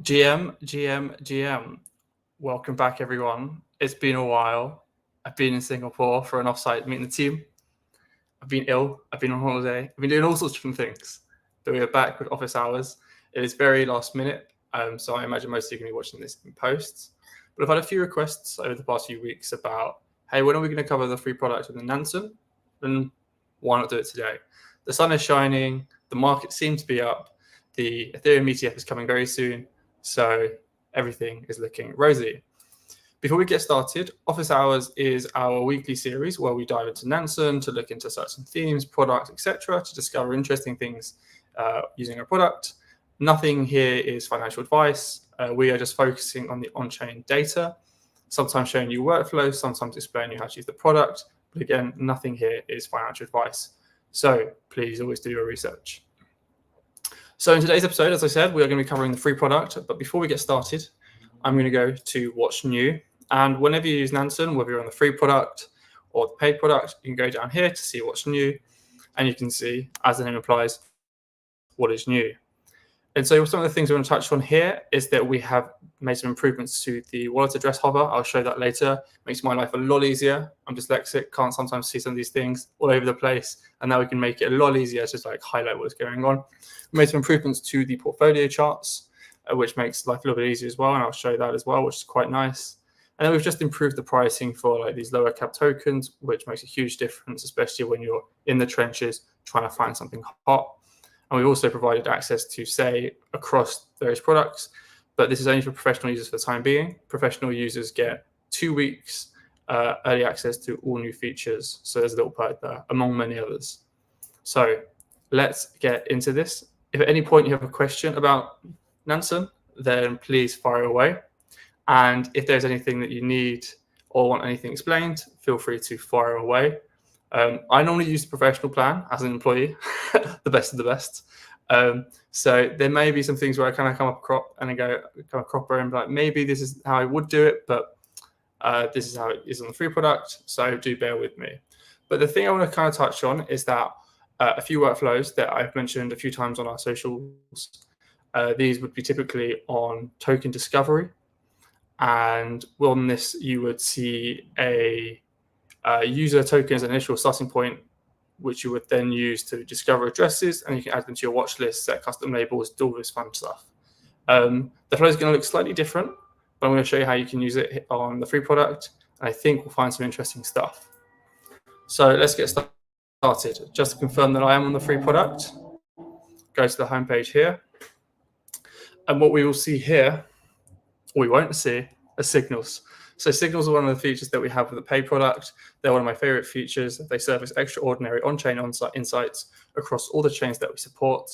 GM. Welcome back, everyone. It's been a while. I've been in Singapore for an offsite meeting the team. I've been ill. I've been on holiday. I've been doing all sorts of different things. But we are back with office hours. It is very last minute, so I imagine most of you are going to be watching this in posts. But I've had a few requests over the past few weeks about, hey, when are we going to cover the free product in the Nansen? And why not do it today? The sun is shining. The market seems to be up. The Ethereum ETF is coming very soon. So everything is looking rosy. Before we get started, Office Hours is our weekly series where we dive into Nansen to look into certain themes, products, etc., to discover interesting things using our product. Nothing here is financial advice. We are just focusing on the on-chain data, sometimes showing you workflows, sometimes explaining how to use the product. But again, nothing here is financial advice. So please always do your research. So in today's episode, as I said, we are going to be covering the free product. But before we get started, I'm going to go to what's new. And whenever you use Nansen, whether you're on the free product or the paid product, you can go down here to see what's new. And you can see, as the name implies, what is new. And so some of the things we're going to touch on here is that we have made some improvements to the wallet address hover. I'll show that later. Makes my life a lot easier. I'm dyslexic, can't sometimes see some of these things all over the place. And now we can make it a lot easier to just like highlight what's going on. We made some improvements to the portfolio charts, which makes life a little bit easier as well. And I'll show that as well, which is quite nice. And then we've just improved the pricing for like these lower cap tokens, which makes a huge difference, especially when you're in the trenches trying to find something hot. And we've also provided access to say across various products, but this is only for professional users for the time being. Professional users get 2 weeks early access to all new features. So there's a little perk there, among many others. So let's get into this. If at any point you have a question about Nansen, then please fire away. And if there's anything that you need or want anything explained, feel free to fire away. I normally use the professional plan as an employee, the best of the best. So there may be some things where I kind of come up crop and I go kind of cropper and be like, maybe this is how I would do it, but this is how it is on the free product. So do bear with me. But the thing I want to kind of touch on is that a few workflows that I've mentioned a few times on our socials, these would be typically on token discovery. And on this, you would see a user token as an initial starting point, which you would then use to discover addresses, and you can add them to your watch list, set custom labels, do all this fun stuff. The flow is going to look slightly different, but I'm going to show you how you can use it on the free product, and I think we'll find some interesting stuff. So let's get started. Just to confirm that I am on the free product, go to the homepage here, and what we will see here, or we won't see, are signals. So signals are one of the features that we have with the paid product. They're one of my favorite features. They service extraordinary on-chain insights across all the chains that we support,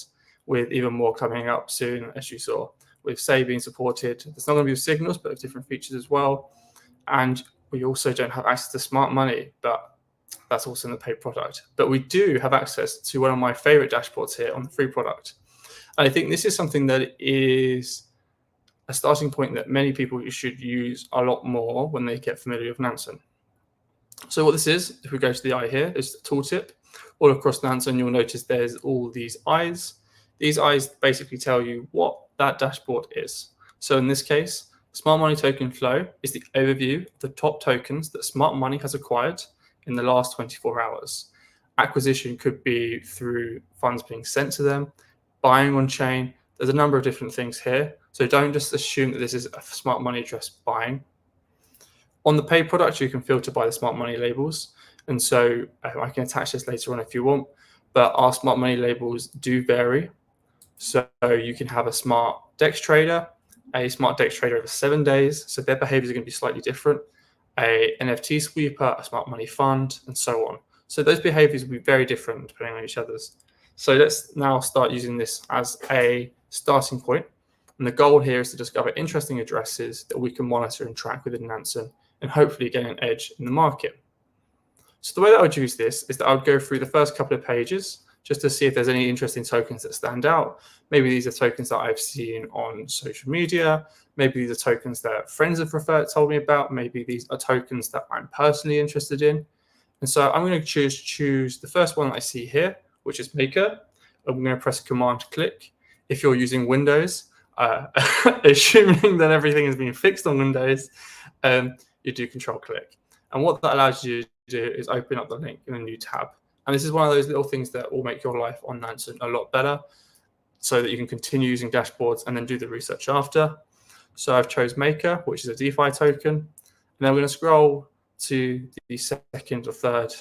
with even more coming up soon, as you saw, with Say being supported. There's not going to be signals, but with different features as well. And we also don't have access to smart money, but that's also in the paid product. But we do have access to one of my favorite dashboards here on the free product. And I think this is something that is a starting point that many people should use a lot more when they get familiar with Nansen. So what this is, if we go to the eye here, is the tooltip. All across Nansen, you'll notice there's all these eyes. These eyes basically tell you what that dashboard is. So in this case, Smart Money Token Flow is the overview of the top tokens that Smart Money has acquired in the last 24 hours. Acquisition could be through funds being sent to them, buying on chain. There's a number of different things here. So don't just assume that this is a smart money address buying. On the paid product, you can filter by the smart money labels. And so I can attach this later on if you want, but our smart money labels do vary. So you can have a smart DEX trader, a smart DEX trader over 7 days. So their behaviors are going to be slightly different. A NFT sweeper, a smart money fund, and so on. So those behaviors will be very different depending on each other's. So let's now start using this as a starting point. And the goal here is to discover interesting addresses that we can monitor and track within Nansen and hopefully gain an edge in the market. So the way that I would use this is that I would go through the first couple of pages just to see if there's any interesting tokens that stand out. Maybe these are tokens that I've seen on social media. Maybe these are tokens that friends have told me about. Maybe these are tokens that I'm personally interested in. And so I'm going to choose the first one that I see here, which is Maker. I'm going to press Command click. If you're using Windows, assuming that everything has been fixed on Windows, you do control click. And what that allows you to do is open up the link in a new tab. And this is one of those little things that will make your life on Nansen a lot better so that you can continue using dashboards and then do the research after. So I've chose Maker, which is a DeFi token. And then we're going to scroll to the second or third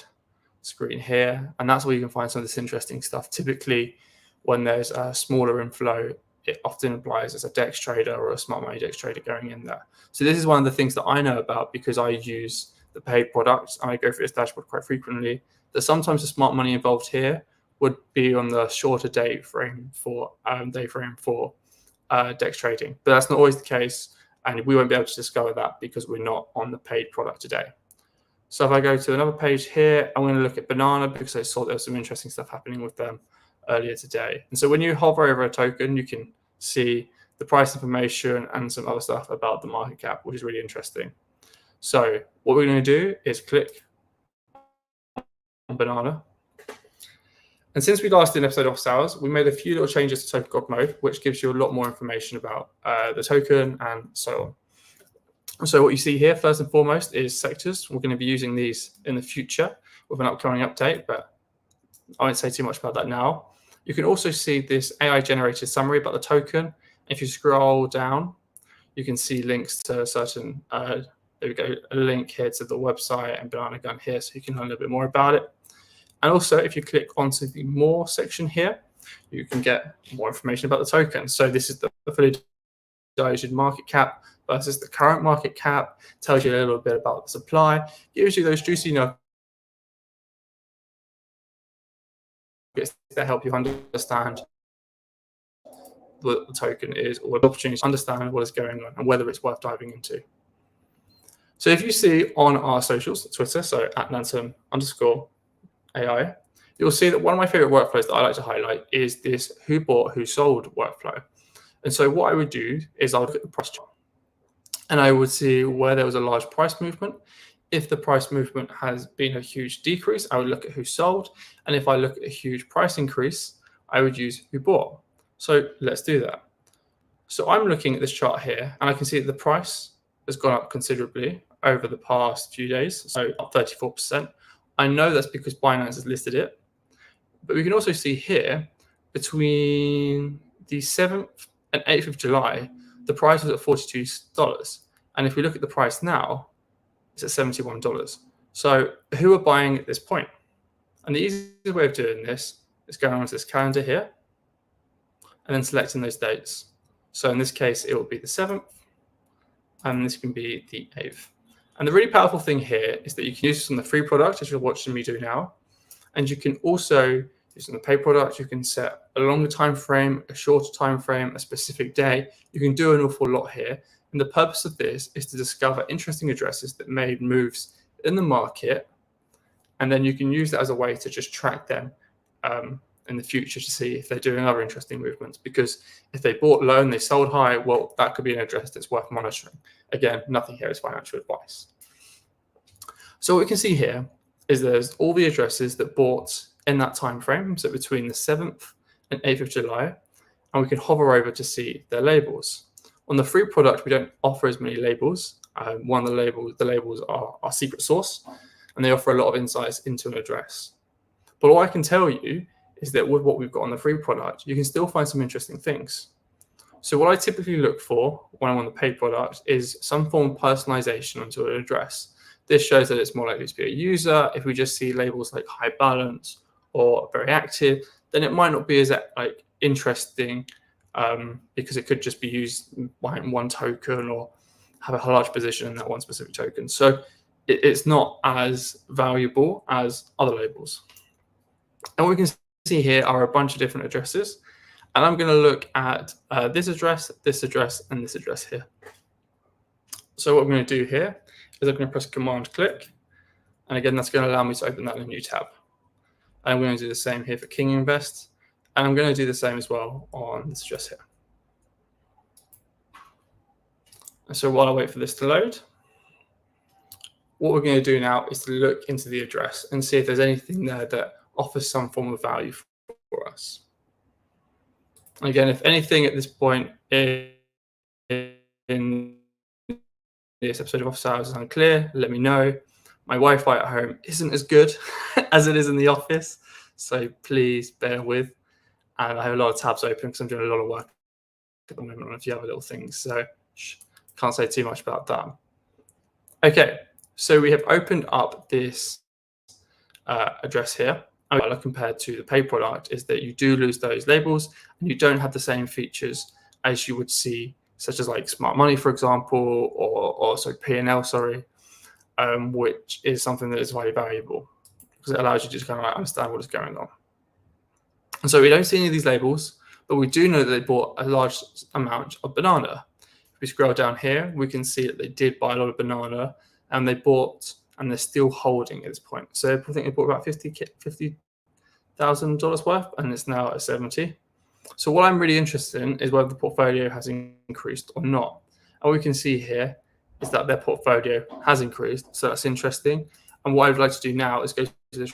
screen here. And that's where you can find some of this interesting stuff. Typically, when there's a smaller inflow, it often implies there's a DEX trader or a smart money DEX trader going in there. So this is one of the things that I know about because I use the paid products and I go through this dashboard quite frequently, that sometimes the smart money involved here would be on the shorter day frame for DEX trading. But that's not always the case, and we won't be able to discover that because we're not on the paid product today. So if I go to another page here, I'm going to look at Banana because I saw there was some interesting stuff happening with them earlier today. And so when you hover over a token, you can see the price information and some other stuff about the market cap, which is really interesting. So what we're going to do is click on Banana. And since we last did an episode of hours, we made a few little changes to Token God mode, which gives you a lot more information about the token and so on. So what you see here, first and foremost, is sectors. We're going to be using these in the future with an upcoming update, but I won't say too much about that now. You can also see this AI-generated summary about the token. If you scroll down, you can see links to certain, there we go, a link here to the website and Banana Gun here, so you can learn a little bit more about it. And also, if you click onto the More section here, you can get more information about the token. So this is the fully diluted market cap versus the current market cap, tells you a little bit about the supply, gives you those juicy nuggets that help you understand what the token is, or the opportunity to understand what is going on and whether it's worth diving into. So if you see on our socials, Twitter, so at Nansen_AI, you'll see that one of my favorite workflows that I like to highlight is this who bought, who sold workflow. And so what I would do is I would look at the price chart and I would see where there was a large price movement. If the price movement has been a huge decrease, I would look at who sold. And if I look at a huge price increase, I would use who bought. So let's do that. So I'm looking at this chart here and I can see that the price has gone up considerably over the past few days, so up 34%. I know that's because Binance has listed it, but we can also see here between the 7th and 8th of July, the price was at $42. And if we look at the price now, it's at $71. So who are buying at this point? And the easiest way of doing this is going onto this calendar here and then selecting those dates. So in this case, it will be the 7th, and this can be the 8th. And the really powerful thing here is that you can use this on the free product, as you're watching me do now. And you can also use on the paid product. You can set a longer time frame, a shorter time frame, a specific day. You can do an awful lot here. And the purpose of this is to discover interesting addresses that made moves in the market. And then you can use that as a way to just track them in the future to see if they're doing other interesting movements. Because if they bought low and they sold high, well, that could be an address that's worth monitoring. Again, nothing here is financial advice. So what we can see here is there's all the addresses that bought in that time frame, so between the 7th and 8th of July, and we can hover over to see their labels. On the free product, we don't offer as many labels. One of the labels are our secret sauce, and they offer a lot of insights into an address. But all I can tell you is that with what we've got on the free product, you can still find some interesting things. So what I typically look for when I'm on the paid product is some form of personalization onto an address. This shows that it's more likely to be a user. If we just see labels like high balance or very active, then it might not be as interesting because it could just be used behind one token or have a large position in that one specific token. So it's not as valuable as other labels. And what we can see here are a bunch of different addresses. And I'm going to look at this address, and this address here. So what I'm going to do here is I'm going to press Command click. And again, that's going to allow me to open that in a new tab. And I'm going to do the same here for King Invest. And I'm going to do the same as well on this address here. And so while I wait for this to load, what we're going to do now is to look into the address and see if there's anything there that offers some form of value for us. Again, if anything at this point in this episode of Office Hours is unclear, let me know. My Wi-Fi at home isn't as good as it is in the office, so please bear with. And I have a lot of tabs open because I'm doing a lot of work at the moment on a few other little things, so can't say too much about that. Okay, so we have opened up this address here. And compared to the paid product is that you do lose those labels and you don't have the same features as you would see, such as like smart money, for example, or P&L, which is something that is very valuable because it allows you to just kind of like understand what is going on. And so we don't see any of these labels, but we do know that they bought a large amount of banana. If we scroll down here, we can see that they did buy a lot of banana, and they bought, and they're still holding at this point. So I think they bought about $50,000 worth, and it's now at 70. So what I'm really interested in is whether the portfolio has increased or not. And what we can see here is that their portfolio has increased, so that's interesting. And what I'd like to do now is go to the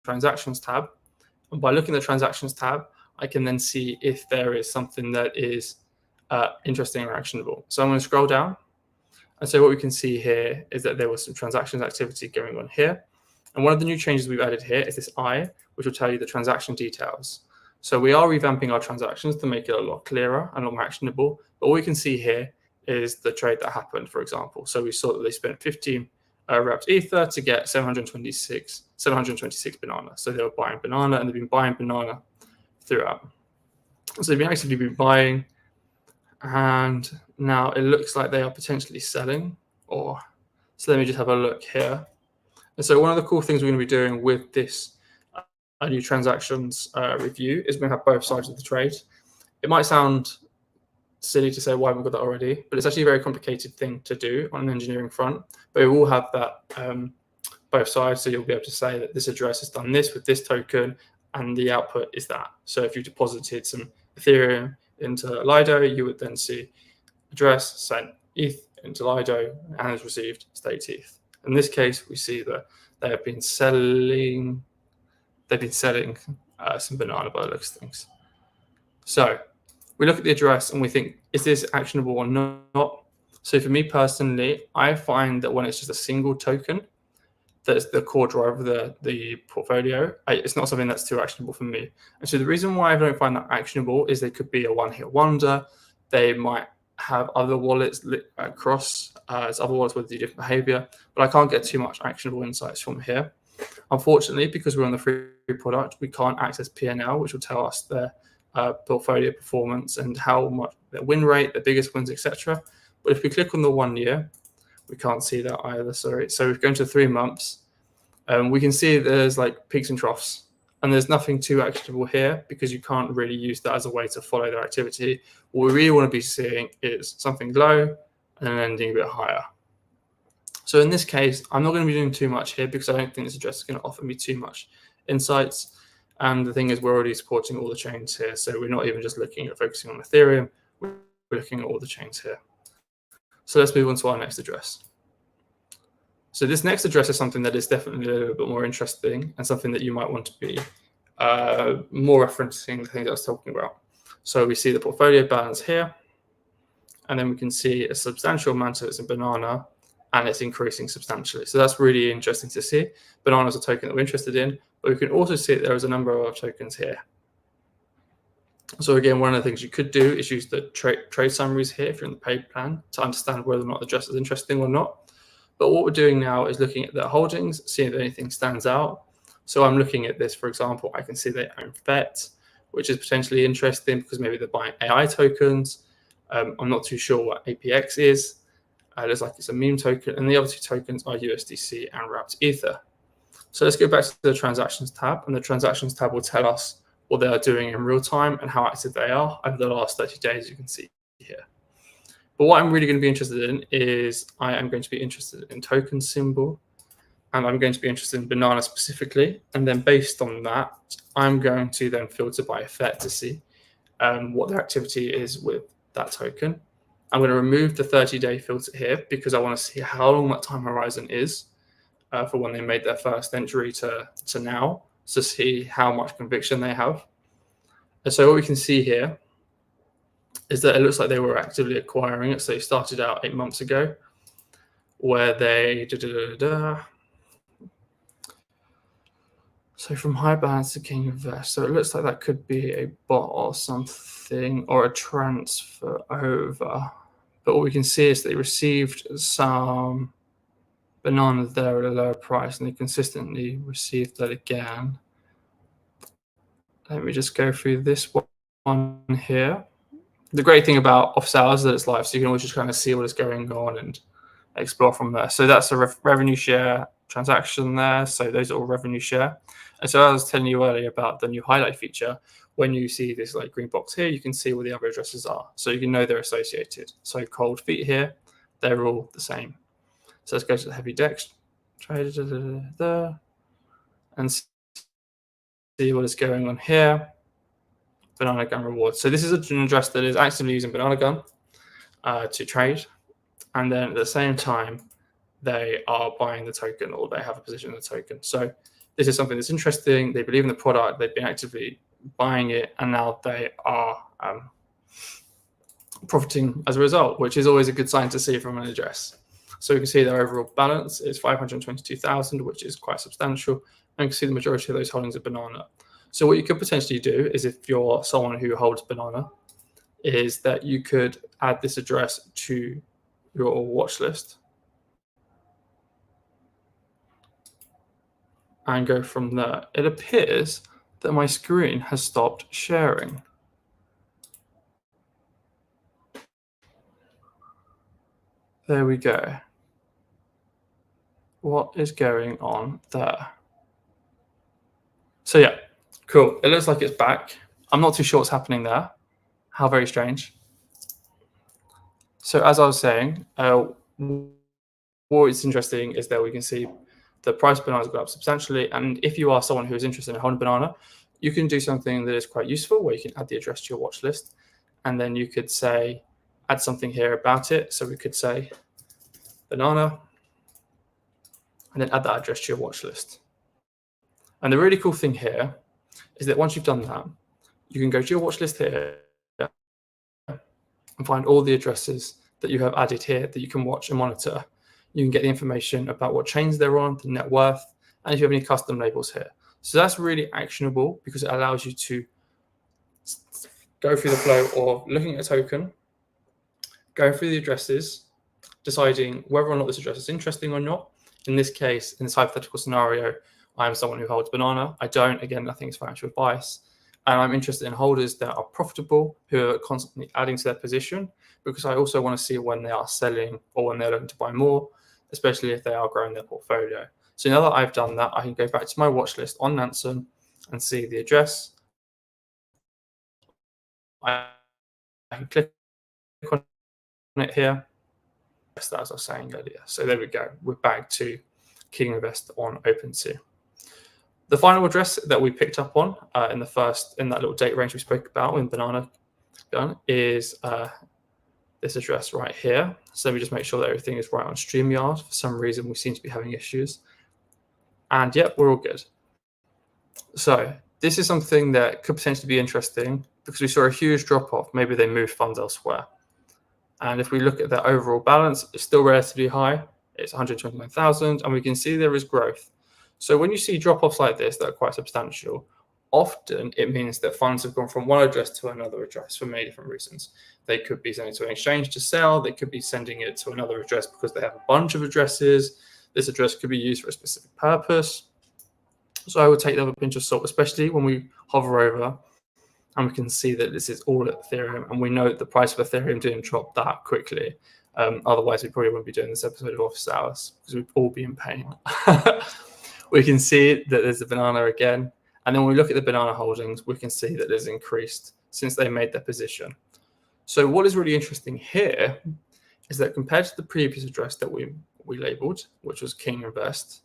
transactions tab. And by looking at the transactions tab, I can then see if there is something that is interesting or actionable. So I'm going to scroll down. And so what we can see here is that there was some transactions activity going on here. And one of the new changes we've added here is this I, which will tell you the transaction details. So we are revamping our transactions to make it a lot clearer and a lot more actionable. But all we can see here is the trade that happened, for example. So we saw that they spent 15 wrapped ether to get 726 banana. So they were buying banana, and they've been buying banana throughout. So they've actively been buying, and now it looks like they are potentially selling. So let me just have a look here. And so one of the cool things we're going to be doing with this new transactions review is we're going to have both sides of the trade. It might sound silly to say why haven't we got that already, but it's actually a very complicated thing to do on an engineering front. But we will have that both sides, so you'll be able to say that this address has done this with this token, and the output is that. So if you deposited some Ethereum into Lido, you would then see address sent ETH into Lido and has received staked ETH. In this case, we see that they have been selling. They've been selling some banana by the looks of things. So we look at the address and we think, is this actionable or not? So for me personally, I find that when it's just a single token, that's the core driver of the portfolio, it's not something that's too actionable for me. And so the reason why I don't find that actionable is they could be a one-hit wonder. They might have other wallets across as other wallets with different behavior, but I can't get too much actionable insights from here. Unfortunately, because we're on the free product, we can't access P&L, which will tell us their portfolio performance and how much their win rate, their biggest wins, etc. But if we click on the 1 year, we can't see that either. Sorry. So if we go into 3 months, we can see there's like peaks and troughs, and there's nothing too actionable here because you can't really use that as a way to follow their activity. What we really want to be seeing is something low and then ending a bit higher. So in this case, I'm not going to be doing too much here because I don't think this address is going to offer me too much insights. And the thing is, we're already supporting all the chains here. So we're not even just looking at focusing on Ethereum. We're looking at all the chains here. So let's move on to our next address. So this next address is something that is definitely a little bit more interesting and something that you might want to be more referencing the things I was talking about. So we see the portfolio balance here, and then we can see a substantial amount of it's in banana, and it's increasing substantially. So that's really interesting to see. Banana is a token that we're interested in, but we can also see that there is a number of tokens here. So again, one of the things you could do is use the trade summaries here if you're in the paid plan to understand whether or not the address is interesting or not. But what we're doing now is looking at their holdings, seeing if anything stands out. So I'm looking at this, for example, I can see they own FET, which is potentially interesting because maybe they're buying AI tokens. I'm not too sure what APX is. It looks like it's a meme token, and the other two tokens are USDC and wrapped Ether. So let's go back to the transactions tab, and the transactions tab will tell us what they are doing in real time and how active they are over the last 30 days, you can see here. But what I'm really going to be interested in is I am going to be interested in token symbol, and I'm going to be interested in banana specifically. And then based on that, I'm going to then filter by FET to see what their activity is with that token. I'm going to remove the 30-day filter here because I want to see how long that time horizon is for when they made their first entry to now, to see how much conviction they have. And so what we can see here is that it looks like they were actively acquiring it. So they started out 8 months ago, where they So from high balance to King Invest. So it looks like that could be a bot or something, or a transfer over. But what we can see is they received some bananas there at a lower price, and they consistently received that again. Let me just go through this one here. The great thing about office hours is that it's live, so you can always just kind of see what is going on and explore from there. So that's a revenue share transaction there. So those are all revenue share. And so I was telling you earlier about the new highlight feature. When you see this like green box here, you can see where the other addresses are. So you can know they're associated. So cold feet here, they're all the same. So let's go to the heavy dex trade and see what is going on here. Banana Gun rewards. So this is an address that is actively using Banana Gun to trade. And then at the same time, they are buying the token, or they have a position in the token. So this is something that's interesting. They believe in the product. They've been actively buying it, and now they are profiting as a result, which is always a good sign to see from an address. So you can see their overall balance is 522,000, which is quite substantial. And you can see the majority of those holdings are banana. So what you could potentially do is, if you're someone who holds banana, is that you could add this address to your watch list and go from there. It appears that my screen has stopped sharing. There we go. What is going on there? So yeah, cool. It looks like it's back. I'm not too sure what's happening there. How very strange. So as I was saying, what is interesting is that we can see the price of bananas go up substantially. And if you are someone who is interested in holding banana, you can do something that is quite useful, where you can add the address to your watch list. And then you could say, add something here about it. So we could say banana, and then add that address to your watch list. And the really cool thing here is that once you've done that, you can go to your watch list here and find all the addresses that you have added here that you can watch and monitor. You can get the information about what chains they're on, the net worth, and if you have any custom labels here. So that's really actionable, because it allows you to go through the flow of looking at a token, going through the addresses, deciding whether or not this address is interesting or not. In this case, in this hypothetical scenario, I am someone who holds banana. I don't. Again, nothing is financial advice. And I'm interested in holders that are profitable, who are constantly adding to their position, because I also want to see when they are selling or when they're looking to buy more, especially if they are growing their portfolio. So now that I've done that, I can go back to my watch list on Nansen and see the address. I can click on it here, as I was saying earlier. So there we go. We're back to King Invest on OpenSea. The final address that we picked up on in that little date range we spoke about in Banana Gun is this address right here. So let me just make sure that everything is right on StreamYard. For some reason, we seem to be having issues. And yep, we're all good. So this is something that could potentially be interesting, because we saw a huge drop off. Maybe they moved funds elsewhere. And if we look at their overall balance, it's still relatively high. It's 129,000, and we can see there is growth. So when you see drop-offs like this that are quite substantial, often it means that funds have gone from one address to another address for many different reasons. They could be sending it to an exchange to sell. They could be sending it to another address because they have a bunch of addresses. This address could be used for a specific purpose. So I would take that with a pinch of salt, especially when we hover over and we can see that this is all Ethereum, and we know that the price of Ethereum didn't drop that quickly. Otherwise, we probably wouldn't be doing this episode of Office Hours, because we'd all be in pain. We can see that there's a banana again. And then when we look at the banana holdings, we can see that there's increased since they made their position. So what is really interesting here is that compared to the previous address that we labeled, which was King Invest,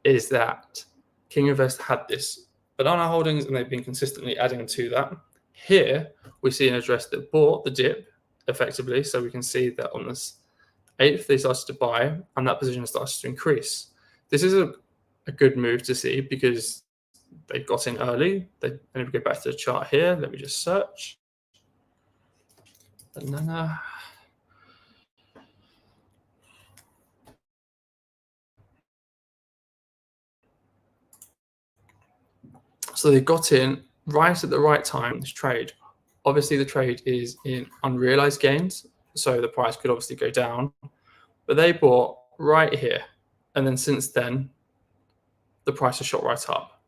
is that King Invest had this banana holdings, and they've been consistently adding to that. Here, we see an address that bought the dip effectively. So we can see that on this 8th, they started to buy, and that position started to increase. This is a good move to see, because they got in early. Let me go back to the chart here. Let me just search. Banana. So they got in right at the right time, this trade. Obviously, the trade is in unrealized gains, so the price could obviously go down, but they bought right here. And then since then, the price has shot right up.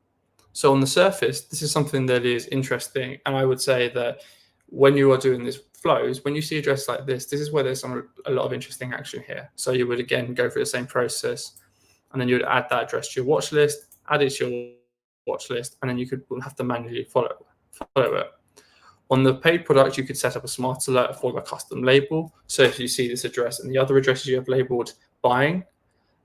So on the surface, this is something that is interesting. And I would say that when you are doing these flows, when you see addresses like this is where there's a lot of interesting action here. So you would again go through the same process, and then you would add that address to your watch list, add it to your watch list, and then you could have to manually follow it. On the paid product, you could set up a smart alert for a custom label. So if you see this address and the other addresses you have labeled buying,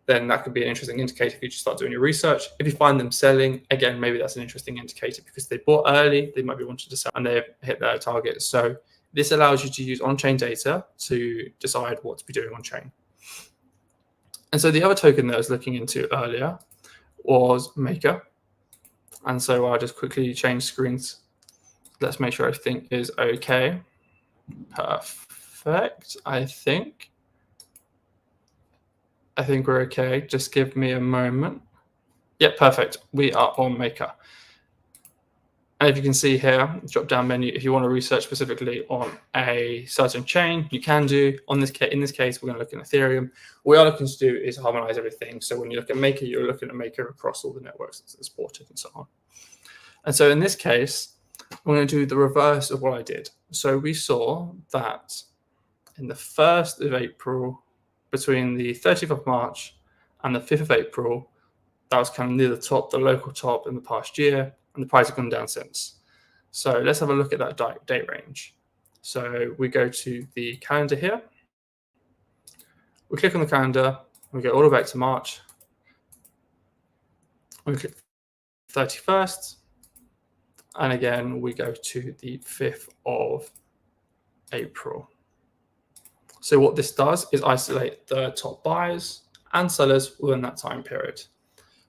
then that could be an interesting indicator if you just start doing your research. If you find them selling, again, maybe that's an interesting indicator because they bought early, they might be wanting to sell and they've hit their target. So this allows you to use on-chain data to decide what to be doing on-chain. And so the other token that I was looking into earlier was Maker. And so I'll just quickly change screens. Let's make sure everything is okay. Perfect, I think we're okay. Just give me a moment. Yep, perfect. We are on Maker. And if you can see here, drop down menu, if you want to research specifically on a certain chain, you can do. In this case, we're going to look at Ethereum. What we are looking to do is harmonize everything. So when you look at Maker, you're looking at Maker across all the networks that's supported and so on. And so in this case, I'm going to do the reverse of what I did. So we saw that in the 1st of April, between the 30th of March and the 5th of April, that was kind of near the top, the local top in the past year, and the price has gone down since. So let's have a look at that date range. So we go to the calendar here. We click on the calendar, we go all the way back to March. We click 31st, and again, we go to the 5th of April. So what this does is isolate the top buyers and sellers within that time period.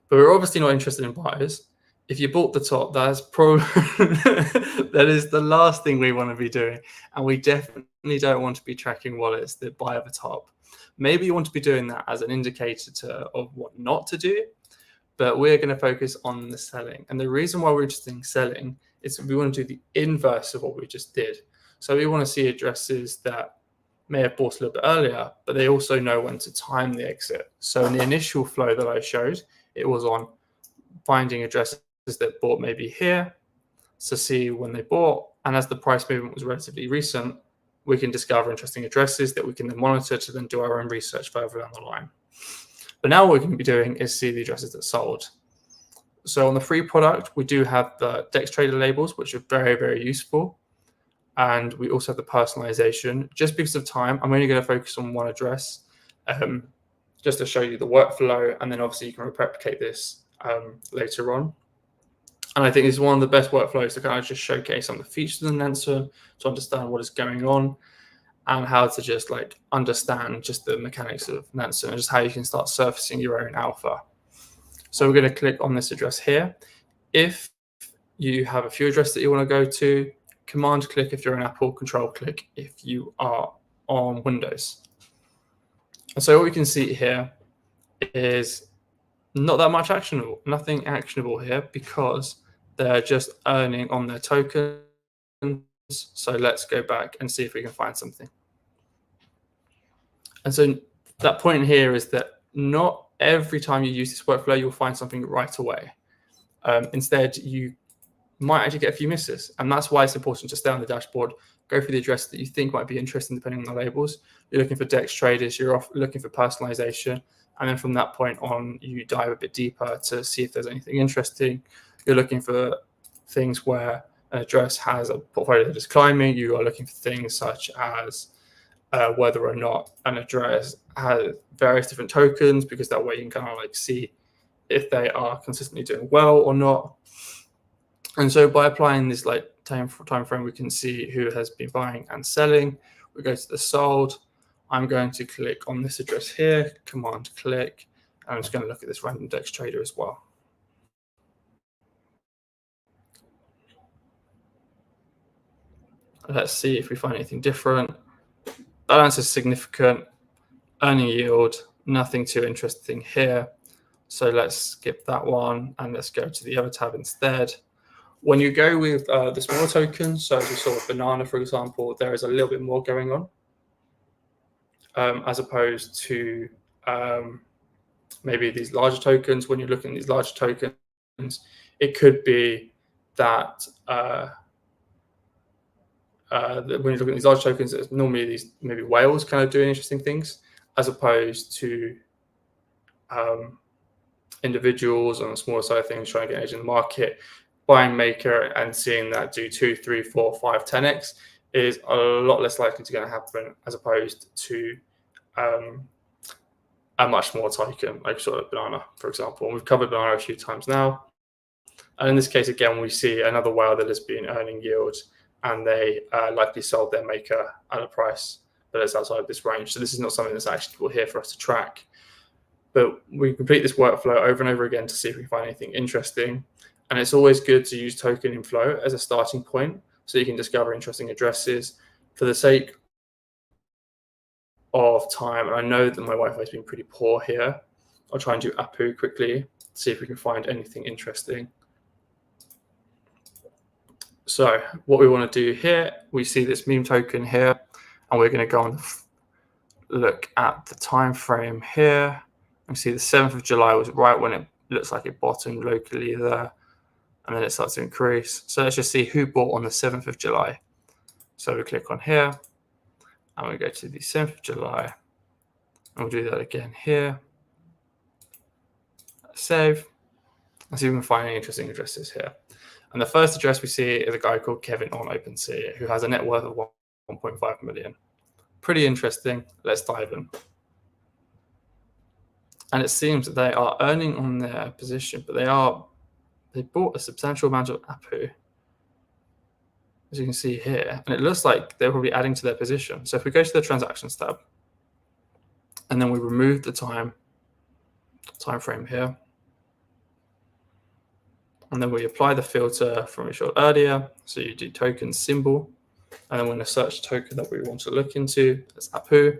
But we're obviously not interested in buyers. If you bought the top, that's probably that is the last thing we want to be doing. And we definitely don't want to be tracking wallets that buy at the top. Maybe you want to be doing that as an indicator of what not to do, but we're going to focus on the selling. And the reason why we're interested in selling is we want to do the inverse of what we just did. So we want to see addresses that may have bought a little bit earlier, but they also know when to time the exit. So in the initial flow that I showed, it was on finding addresses that bought maybe here to see when they bought. And as the price movement was relatively recent, we can discover interesting addresses that we can then monitor to then do our own research further down the line. But now what we can be doing is see the addresses that sold. So on the free product, we do have the DEX trader labels, which are very, very useful. And we also have the personalization. Just because of time, I'm only going to focus on one address just to show you the workflow. And then obviously you can replicate this later on. And I think it's one of the best workflows to kind of just showcase some of the features of Nansen, to understand what is going on and how to just like understand just the mechanics of Nansen and just how you can start surfacing your own alpha. So we're going to click on this address here. If you have a few addresses that you want to go to, Command click if you're on Apple, Control click if you are on Windows. And so what we can see here is not that much actionable, nothing actionable here because they're just earning on their tokens. So let's go back and see if we can find something. And so that point here is that not every time you use this workflow, you'll find something right away. Instead, you might actually get a few misses. And that's why it's important to stay on the dashboard, go through the address that you think might be interesting depending on the labels. You're looking for DEX traders, you're looking for personalization. And then from that point on, you dive a bit deeper to see if there's anything interesting. You're looking for things where an address has a portfolio that is climbing. You are looking for things such as whether or not an address has various different tokens, because that way you can kind of like see if they are consistently doing well or not. And so by applying this like time frame, we can see who has been buying and selling. We go to the sold. I'm going to click on this address here, Command click. I'm just going to look at this random DEX trader as well. Let's see if we find anything different. Balance is significant. Earning yield, nothing too interesting here. So let's skip that one and let's go to the other tab instead. When you go with the smaller tokens, so as we saw with Banana, for example, there is a little bit more going on as opposed to maybe these larger tokens. When you're looking at these larger tokens, it could be that when you look at these large tokens, it's normally these maybe whales kind of doing interesting things, as opposed to individuals on the smaller side of things trying to get edge in the market. Buying Maker and seeing that do 2, 3, 4, 5, 10x is a lot less likely to going to happen as opposed to a much smaller token like sort of Banana, for example. And we've covered Banana a few times now. And in this case, again, we see another whale that has been earning yield, and they likely sold their Maker at a price that is outside of this range. So this is not something that's actually here for us to track. But we complete this workflow over and over again to see if we find anything interesting. And it's always good to use token inflow as a starting point so you can discover interesting addresses. For the sake of time, and I know that my Wi-Fi has been pretty poor here, I'll try and do Apu quickly, see if we can find anything interesting. So what we want to do here, we see this meme token here, and we're going to go and look at the time frame here. And see the 7th of July was right when it looks like it bottomed locally there, and then it starts to increase. So let's just see who bought on the 7th of July. So we click on here, and we go to the 7th of July, and we'll do that again here. Save. Let's see if we can find any interesting addresses here. And the first address we see is a guy called Kevin on OpenSea, who has a net worth of 1.5 million. Pretty interesting. Let's dive in. And it seems that they are earning on their position, but they bought a substantial amount of Apu, as you can see here. And it looks like they're probably adding to their position. So if we go to the transactions tab, and then we remove the time frame here, and then we apply the filter from we showed earlier. So you do token symbol, and then we're going to search the token that we want to look into. That's Apu.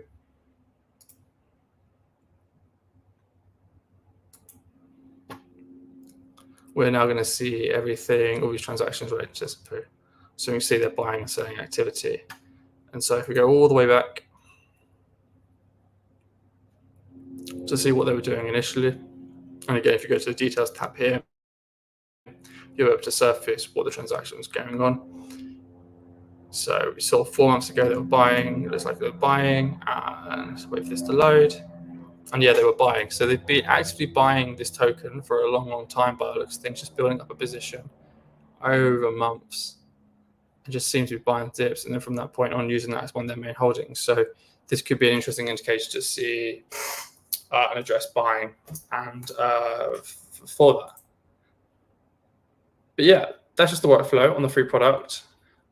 We're now going to see everything, all these transactions related to Apu. So we can see their buying and selling activity. And so if we go all the way back to see what they were doing initially, and again, if you go to the details tab here, you're able to surface what the transaction was going on. So we saw 4 months ago they were buying, it looks like they were buying, and wait for this to load. And yeah, they were buying. So they've been actively buying this token for a long, long time by the looks of things, just building up a position over months. It just seems to be buying dips, and then from that point on, using that as one of their main holdings. So this could be an interesting indicator to see an address buying and for that. But yeah, that's just the workflow on the free product.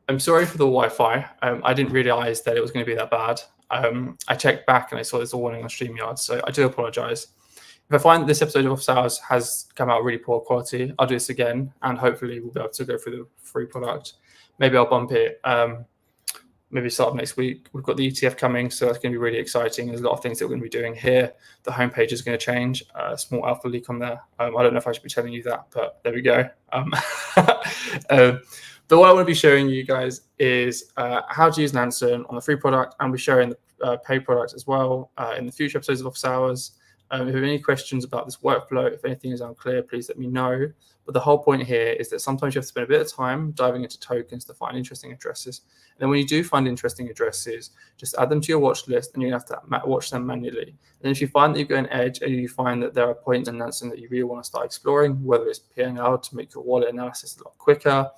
I'm sorry for the Wi-Fi. I didn't realize that it was going to be that bad. I checked back and I saw there's a warning on StreamYard, so I do apologize. If I find that this episode of Office Hours has come out really poor quality, I'll do this again, and hopefully we'll be able to go through the free product. Maybe I'll bump it, maybe start of next week. We've got the ETF coming, so that's going to be really exciting. There's a lot of things that we're going to be doing here. The homepage is going to change, a small alpha leak on there. I don't know if I should be telling you that, but there we go. But what I want to be showing you guys is how to use Nansen on the free product, and we're showing the paid product as well in the future episodes of Office Hours. If you have any questions about this workflow, if anything is unclear, please let me know. But the whole point here is that sometimes you have to spend a bit of time diving into tokens to find interesting addresses. And then when you do find interesting addresses, just add them to your watch list, and you have to watch them manually. And if you find that you've got an edge, and you find that there are points in Nansen that you really want to start exploring, whether it's PNL to make your wallet analysis a lot quicker,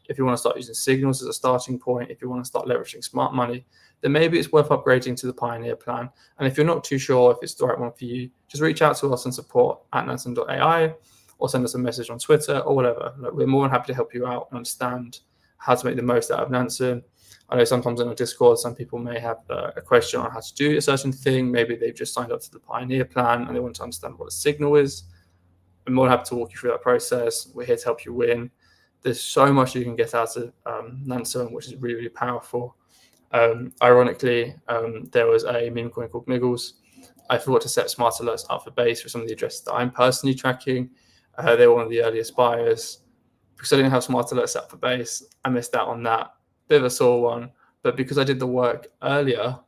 if you want to start using signals as a starting point, if you want to start leveraging smart money, then maybe it's worth upgrading to the Pioneer plan. And if you're not too sure if it's the right one for you, just reach out to us on support@nansen.ai, or send us a message on Twitter or whatever. Like, we're more than happy to help you out and understand how to make the most out of Nansen. I know sometimes in our Discord, some people may have a question on how to do a certain thing. Maybe they've just signed up to the Pioneer plan and they want to understand what a signal is. I'm more than happy to walk you through that process. We're here to help you win. there's so much you can get out of Nansen, which is really, really powerful. Ironically, there was a meme coin called Miggles. I forgot to set smart alerts up for base for some of the addresses that I'm personally tracking. They were one of the earliest buyers. Because I didn't have smart alerts set up for base, I missed out on that. Bit of a sore one. But because I did the work earlier,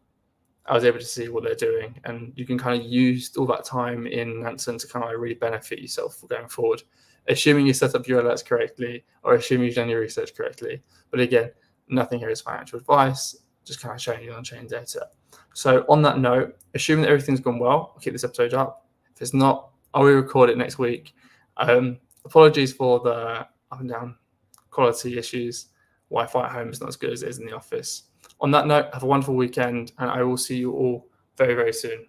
I was able to see what they're doing. And you can kind of use all that time in Nansen to kind of really benefit yourself for going forward, assuming you set up your alerts correctly or assuming you've done your research correctly. But again, nothing here is financial advice, just kind of showing you on-chain data. So on that note, assuming that everything's gone well, I'll keep this episode up. If it's not, I will record it next week. Apologies for the up and down quality issues. Wi-Fi at home is not as good as it is in the office. On that note, have a wonderful weekend, and I will see you all very, very soon.